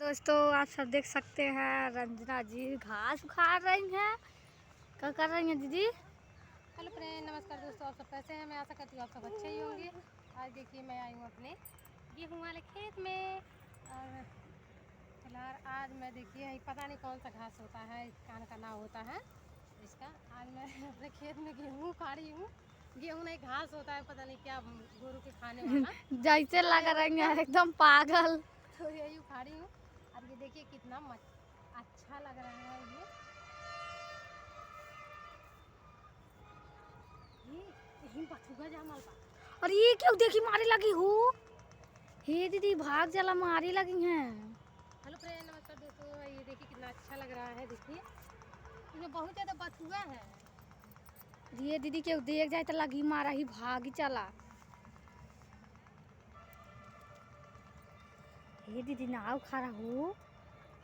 दोस्तों आप सब देख सकते हैं रंजना जी घास उखाड़ रही हैं। क्या कर रही हैं दीदी? हेलो फ्रेंड, नमस्कार दोस्तों। आप सब कैसे हैं? मैं आशा करती हूँ आप सब अच्छे ही होंगे। आज देखिए मैं आई हूँ अपने गेहूँ वाले खेत में और फिलहाल आज मैं देखिए पता नहीं कौन सा घास होता है, कान का नाम होता है इसका। आज मैं अपने खेत में गेहूँ उखाड़ी हूँ। गेहूँ नहीं, घास होता है, पता नहीं क्या गोरू के खाने वाला। जैसे तो लग रही हैं एकदम पागल। तो यही उखाड़ी हूँ और ये देखिए कितना अच्छा लग रहा है। ये यही बथुआ जामल बा। और ये क्यों देखी मारी लगी हो? हे दीदी भाग चला, मारी लगी हैं। हेलो फ्रेंड, नमस्कार दोस्तों। ये देखिए कितना अच्छा लग रहा है। देखिए इसमें बहुत ज़्यादा बथुआ है। ये दीदी क्यों देख जाए तो लगी मारा ही भागी चला। हे दीदी नाव खड़ा हो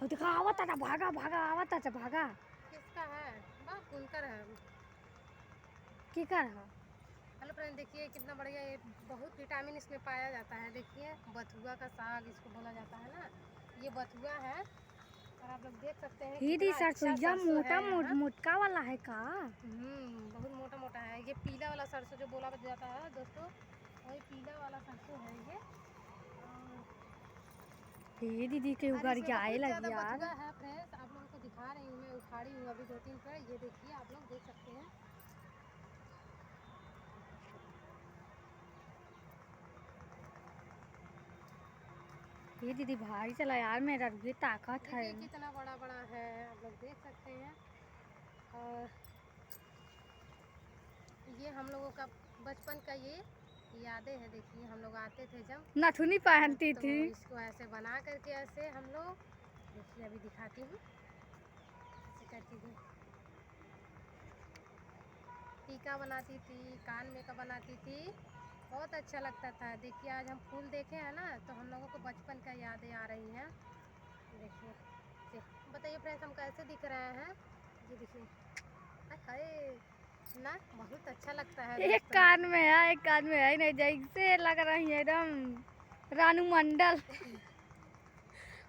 देखा आवता था, भागा भागा आवता था, भागा। किसका है? वाह, उनकर है। की कर रहा? हेलो फ्रेंड, देखिए कितना बढ़िया। ये बहुत विटामिन इसमें पाया जाता है। देखिए बथुआ का साग इसको बोला जाता है ना, ये बथुआ है। और आप लोग देख सकते हैं हे दी कितना अच्छा सरसोईया सरसों मोटा है यहाँ। मोटका वाला है का? बहुत मोटा मोटा है। ये पीला वाला सरसों जो बोला जाता है दोस्तों, वही पीला वाला सरसों है ये। हे दीदी के और उगर इसमें के आए बहुत लगी ज़्यादा यार। बथुआ है फ्रेंड्स। आप लोगों को दिखा रही हूँ, मैं उखाड़ी हूँ अभी 2-3 पे। ये देखिए आप लोग देख सकते हैं। ये दीदी भारी चला यार, मेरा भी ताकत है। देखिए कितना बड़ा बड़ा है, आप लोग देख सकते हैं। और ये हम लोगों का बचपन का ये यादें हैं। देखिए हम लोग आते थे जब, नथुनी पहनती तो थी। इसको ऐसे बना करके ऐसे हम लोग, देखिए अभी दिखाती हूँ ऐसे करके टीका बनाती थी, कान में का बनाती थी। बहुत अच्छा लगता था। देखिए आज हम फूल देखे हैं ना, तो हम लोगों को बचपन का यादें आ रही हैं। देखिए बताइए फ्रेंड्स, हम कैसे दिख रहे हैं? ये देखिए हाय ना, बहुत अच्छा लगता है एक दोस्तों। कान में है, एक कान में है नहीं, जैसे लग रही है एकदम रानू मंडल।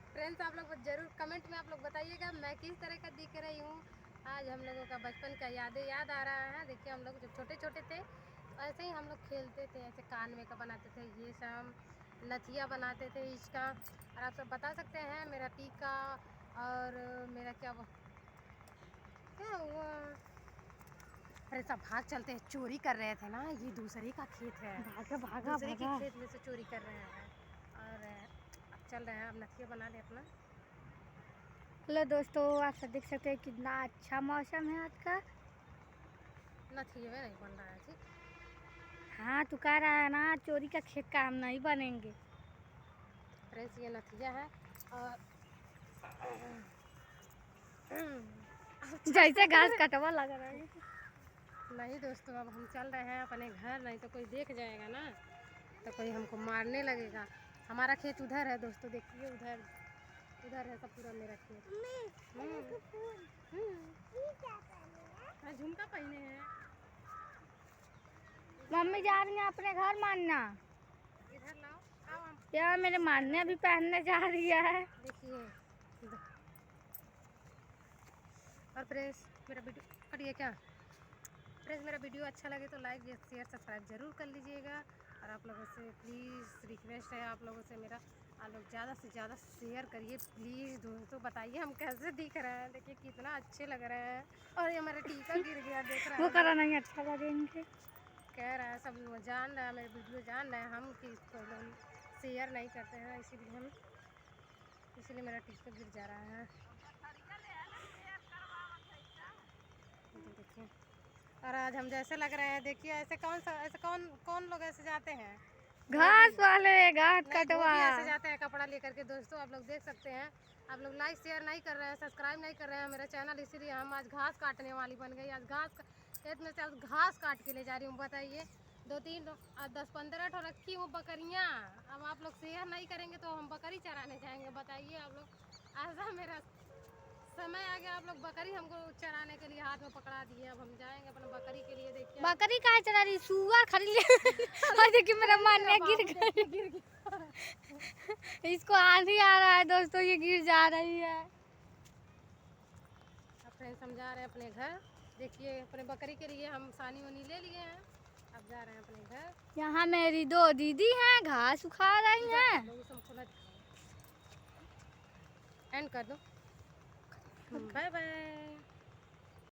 फ्रेंड्स आप लोग जरूर कमेंट में आप लोग बताइएगा मैं किस तरह का दिख रही हूँ। आज हम लोगों का बचपन का यादें याद आ रहा है। देखिए हम लोग जब छोटे छोटे थे तो ऐसे ही हम लोग खेलते थे, ऐसे कान में का बनाते थे, ये सब नथिया बनाते थे इसका। और आप सब बता सकते हैं मेरा टीका और मेरा क्या हुआ। अरे सब भाग चलते हैं, चोरी कर रहे थे ना, ये दूसरे का खेत है। भागा भागा दूसरे के भागा। खेत में से चोरी कर रहे हैं। और अब चल रहे हैं, अब नथिया बना ले अपना। हेलो दोस्तों, आप सब देख सकते हैं कितना अच्छा मौसम है आज का। नथिए में नहीं बन रहा है जी। हाँ तू कह रहा है ना चोरी का खेत का हम नहीं बनेंगे। फ्रेंड्स ये नथिया है और जैसे घास कटवा लग रहा है। नहीं दोस्तों, अब हम चल रहे हैं अपने घर, नहीं तो कोई देख जाएगा ना, तो कोई हमको मारने लगेगा। हमारा खेत उधर है दोस्तों, देखिए उधर उधर है सब पूरा मेरा खेत। झुमका पहने हैं। मम्मी जा रही है अपने घर मानना। इधर लाओ, आओ हम। यार मेरे मान्य अभी पहनने जा रही है। देखिए और फ्रेंड्स मेरा वीडियो कटिए क्या? फ्रेंड्स मेरा वीडियो अच्छा लगे तो लाइक शेयर सब्सक्राइब ज़रूर कर लीजिएगा। और आप लोगों से प्लीज़ रिक्वेस्ट है आप लोगों से मेरा, आप लोग ज़्यादा से ज़्यादा शेयर करिए प्लीज़ दोस्तों। बताइए हम कैसे दिख रहे हैं, देखिए कितना अच्छे लग रहे हैं। और ये हमारा टीका गिर गया, देख रहा वो है करा लोग। नहीं अच्छा लगेंगे। कह रहा है सब लोग, जान रहा है मेरे वीडियो जान रहे हैं हम कि कोई लोग शेयर नहीं करते हैं, इसीलिए मेरा टीका गिर जा रहा है। देखिए और आज हम जैसे लग रहे हैं, देखिए ऐसे कौन कौन लोग ऐसे जाते हैं घास वाले घास नहीं कटवा। धोबी ऐसे जाते हैं कपड़ा लेकर के। दोस्तों आप लोग देख सकते हैं, आप लोग लाइक शेयर नहीं कर रहे हैं, सब्सक्राइब नहीं कर रहे हैं मेरा चैनल, इसीलिए हम आज घास काटने वाली बन गई। आज खेत में से आज घास काट के ले जा रही हूँ। बताइए 2-3 10-15 ठो रखी हूँ बकरियाँ। अब आप लोग शेयर नहीं करेंगे तो हम बकरी चराने जाएंगे। बताइए आप लोग, ऐसा मेरा समय आ गया, आप लोग बकरी हमको चराने के लिए हाथ में पकड़ा दिए। अब हम जाएंगे अपने बकरी के लिए। देखिए बकरी कहाँ चला रही, सुअर खरीद ले। और देखिए मेरा मान्या गिर गई। गिर गया। इसको आंधी आ रहा है दोस्तों, ये गिर जा रही है। अब फ्रेंड्स हम जा रहे हैं अपने घर। देखिए अपने बकरी के लिए हम सानी वानी ले लिए हैं, अब जा रहे हैं अपने घर। यहाँ मेरी 2 दीदी हैं, घास उखा रही हैं। एंड कर दो। Bye bye.